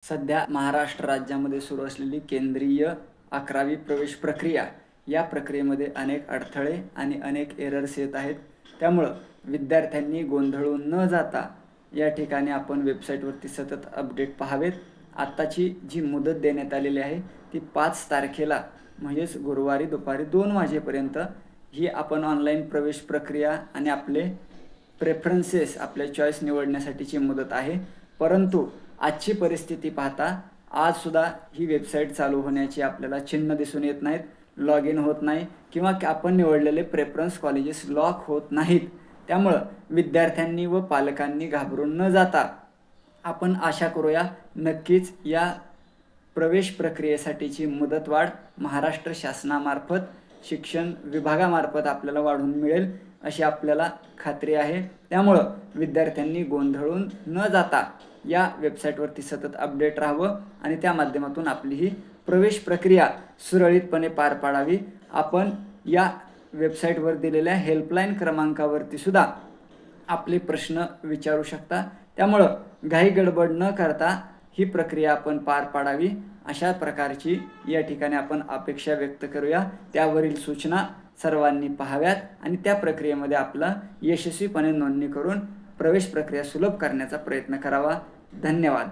सध्या महाराष्ट्र राज्यामध्ये सुरू असलेली केंद्रीय 11वी प्रवेश प्रक्रिया या प्रक्रियेमध्ये अनेक अडथळे आणि अनेक एरर्स येत आहेत. त्यामुळं विद्यार्थ्यांनी गोंधळून न जाता या ठिकाणी आपण वेबसाईटवरती सतत अपडेट पाहावेत. आत्ताची जी मुदत देण्यात आलेली आहे ती 5 तारखेला म्हणजेच गुरुवारी दुपारी 2 वाजेपर्यंत ही आपण ऑनलाईन प्रवेश प्रक्रिया आणि आपले प्रेफरन्सेस आपल्या चॉईस निवडण्यासाठीची मुदत आहे. परंतु आजची परिस्थिती पाहता आजसुद्धा ही वेबसाईट चालू होण्याची आपल्याला चिन्ह दिसून येत नाहीत, लॉग इन होत नाही किंवा आपण निवडलेले प्रेफरन्स कॉलेजेस लॉक होत नाहीत. त्यामुळं विद्यार्थ्यांनी व पालकांनी घाबरून न जाता आपण आशा करूया नक्कीच या प्रवेश प्रक्रियेसाठीची मुदतवाढ महाराष्ट्र शासनामार्फत शिक्षण विभागामार्फत आपल्याला वाढवून मिळेल अशी आपल्याला खात्री आहे. त्यामुळं विद्यार्थ्यांनी गोंधळून न जाता या वेबसाईटवरती सतत अपडेट राहावं आणि त्या माध्यमातून आपली ही प्रवेश प्रक्रिया सुरळीतपणे पार पाडावी. आपण या वेबसाईटवर दिलेल्या हेल्पलाईन क्रमांकावरती सुद्धा आपले प्रश्न विचारू शकता. त्यामुळं घाई गडबड न करता ही प्रक्रिया आपण पार पाडावी अशा प्रकारची या ठिकाणी आपण अपेक्षा व्यक्त करूया. त्यावरील सूचना सर्वांनी पाहाव्यात आणि त्या प्रक्रियेमध्ये आपला यशस्वीपणे नोंदणी करून प्रवेश प्रक्रिया सुलभ करण्याचा प्रयत्न करावा. धन्यवाद.